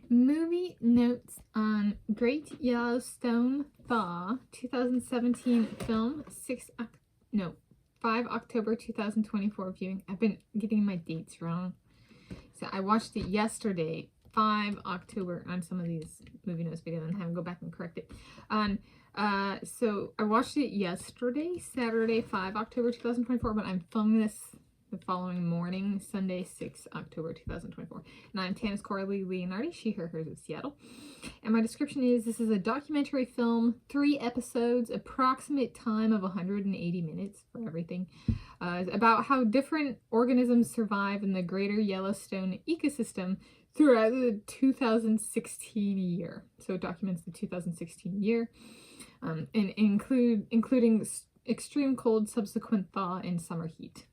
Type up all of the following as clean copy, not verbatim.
Movie notes on Great Yellowstone Thaw, 2017 film, 5 October 2024 viewing. I've been getting my dates wrong. So I watched it yesterday, 5 October, on some of these movie notes videos, and have to go back and correct it. So I watched it yesterday, Saturday, 5 October 2024, but I'm filming this the following morning, Sunday, 6 October 2024. And I'm Tanis Coralee Leonhardi, she, her, hers of Seattle. And my description is, this is a documentary film, 3 episodes, approximate time of 180 minutes for everything, about how different organisms survive in the Greater Yellowstone ecosystem throughout the 2016 year. So it documents the 2016 year, and including extreme cold, subsequent thaw, and summer heat.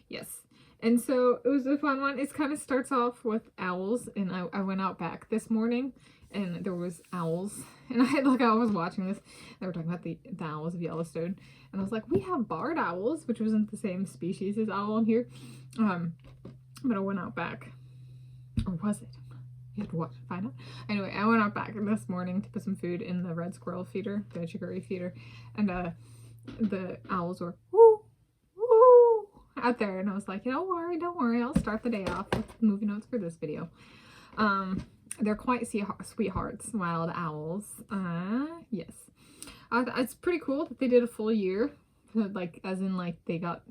Yes, and so it was a fun one. It kind of starts off with owls, and I went out back this morning, and there was owls, and I was watching this. They were talking about the owls of Yellowstone, and I was like, we have barred owls, which wasn't the same species as owl in here, but I went out back, or was it? You have to watch and find out. Anyway, I went out back this morning to put some food in the red squirrel feeder, the chicory feeder, and the owls were woo, woo out there, and I was like, don't worry, I'll start the day off with movie notes for this video. They're quite sweethearts, wild owls. Yes. It's pretty cool that they did a full year, like as in like they got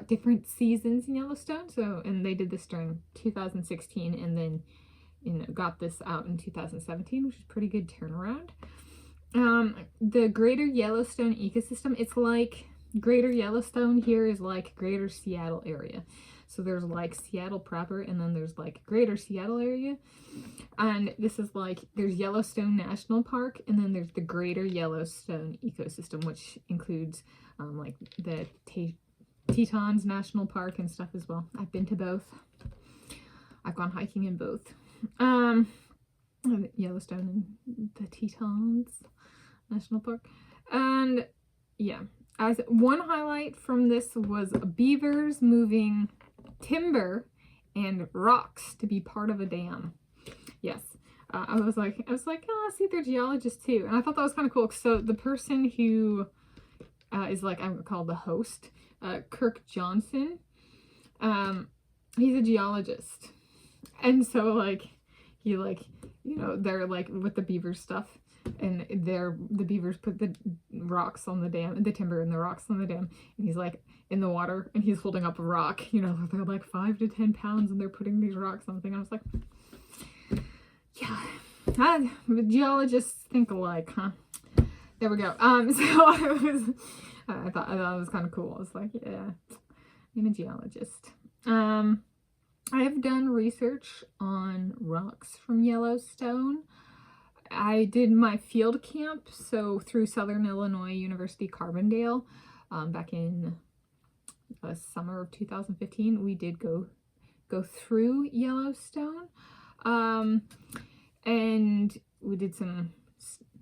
different seasons in Yellowstone. So, and they did this during 2016, and then got this out in 2017, which is pretty good turnaround. The Greater Yellowstone ecosystem, it's like Greater Yellowstone here is like Greater Seattle area. So there's like Seattle proper, and then there's like Greater Seattle area. And this is like, there's Yellowstone National Park, and then there's the Greater Yellowstone ecosystem, which includes like the Tetons National Park and stuff as well. I've been to both. I've gone hiking in both. Yellowstone and the Tetons National Park. And yeah, as one highlight from this was beavers moving timber and rocks to be part of a dam. Yes. I was like, oh, see, they're geologists too. And I thought that was kind of cool. So the person who is like, I'm called the host, Kirk Johnson, he's a geologist. And so like, he like, they're like with the beaver stuff, and the beavers put the rocks on the dam, the timber and the rocks on the dam, and he's like in the water, and he's holding up a rock, they're like 5 to 10 pounds, and they're putting these rocks on the thing. I was like, yeah, geologists think alike, huh? There we go. So I thought it was kind of cool. I was like, yeah, I'm a geologist. I have done research on rocks from Yellowstone. I did my field camp, so through Southern Illinois University Carbondale, back in the summer of 2015. We did go through Yellowstone, and we did some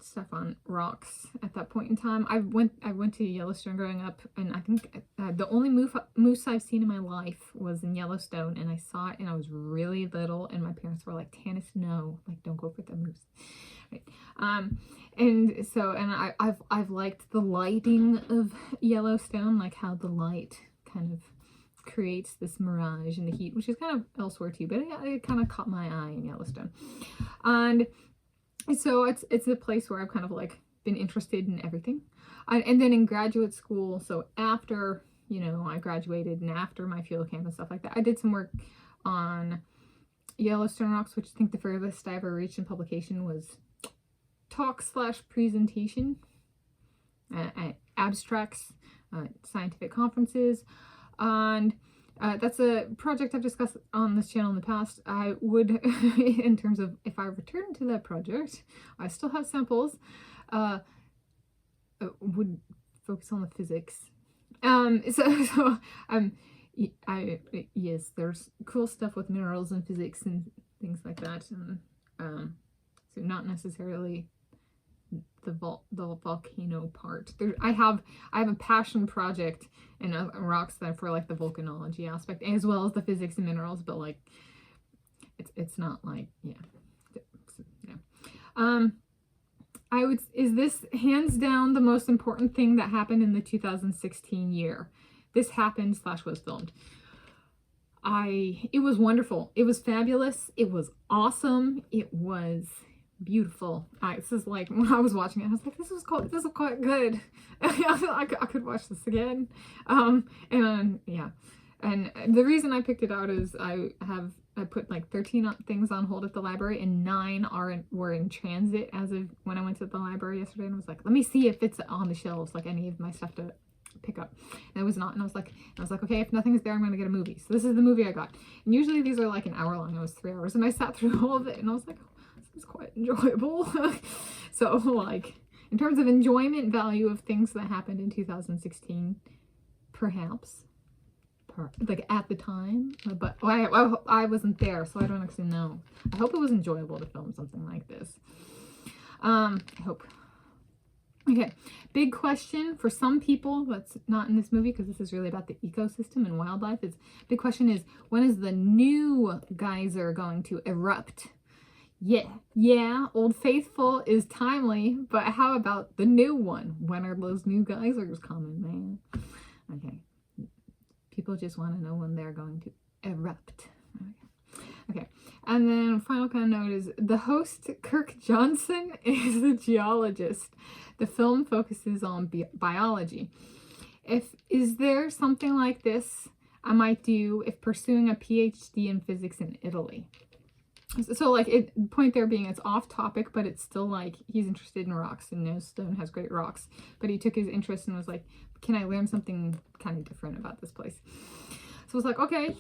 stuff on rocks at that point in time. I went to Yellowstone growing up, and I think the only moose I've seen in my life was in Yellowstone, and I saw it, and I was really little, and my parents were like, Tanis, no, like, don't go for the moose. Right. And so, and I've liked the lighting of Yellowstone, like how the light kind of creates this mirage in the heat, which is kind of elsewhere too, but it kind of caught my eye in Yellowstone. And so it's a place where I've kind of like been interested in everything. And then in graduate school, so after, I graduated and after my field camp and stuff like that, I did some work on Yellowstone rocks, which I think the furthest I ever reached in publication was talk/presentation, abstracts, scientific conferences, and that's a project I've discussed on this channel in the past. I would, in terms of if I return to that project, I still have samples, would focus on the physics. Yes, there's cool stuff with minerals and physics and things like that. And, so not necessarily the volcano part. I have a passion project in rocks that for like the volcanology aspect, as well as the physics and minerals, but like it's not like, yeah. Is this hands down the most important thing that happened in the 2016 year? This happened / was filmed. It was wonderful. It was fabulous. It was awesome. It was beautiful. This is like, when I was watching it, I was like, this is quite good. I could watch this again. Yeah. And the reason I picked it out is I put like 13 things on hold at the library, and 9 were in transit as of when I went to the library yesterday, and was like, let me see if it's on the shelves, like any of my stuff to pick up. And it was not, and I was like, okay, if nothing's there, I'm gonna get a movie. So this is the movie I got. And usually these are like an hour long. It was 3 hours, and I sat through all of it, and I was like, oh, this is quite enjoyable. So like, in terms of enjoyment value of things that happened in 2016, perhaps. Like at the time, but I wasn't there, so I don't actually know. I hope it was enjoyable to film something like this. I hope. Okay, big question for some people that's not in this movie, because this is really about the ecosystem and wildlife. Big question is, when is the new geyser going to erupt? Yeah, Old Faithful is timely, but how about the new one? When are those new geysers coming, man? Okay. People just want to know when they're going to erupt. Okay. And then final kind of note is the host, Kirk Johnson, is a geologist. The film focuses on biology. Is there something like this I might do if pursuing a PhD in physics in Italy? So like, point there being, it's off topic, but it's still like, he's interested in rocks, and Yellowstone has great rocks, but he took his interest and was like, can I learn something kind of different about this place? So I was like, okay,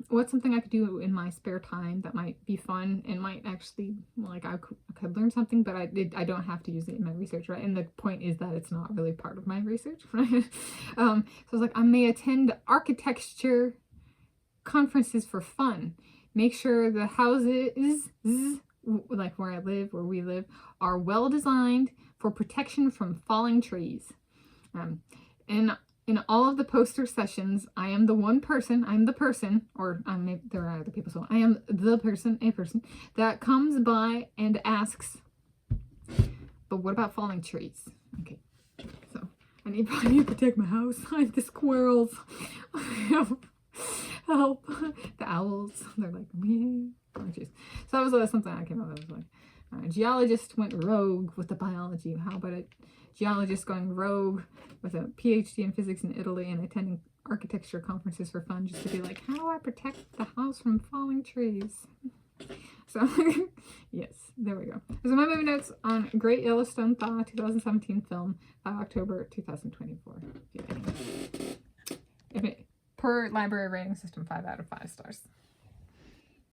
what's something I could do in my spare time that might be fun and might actually, like, I could learn something, but I don't have to use it in my research, right? And the point is that it's not really part of my research, right? So I was like, I may attend architecture conferences for fun. Make sure the houses, like where we live, are well designed for protection from falling trees. In all of the poster sessions, I am the person, or there are other people, so I am a person that comes by and asks, but what about falling trees? Okay, so I need to protect my house. The squirrels. Help. The owls, they're like, meow. Oh, jeez. So that was something I came up with. I was like, a geologist went rogue with the biology. How about a geologist going rogue with a PhD in physics in Italy and attending architecture conferences for fun, just to be like, how do I protect the house from falling trees? So, yes, there we go. Those are my movie notes on Great Yellowstone Thaw 2017 film, October 2024. Per library rating system, 5 out of 5 stars.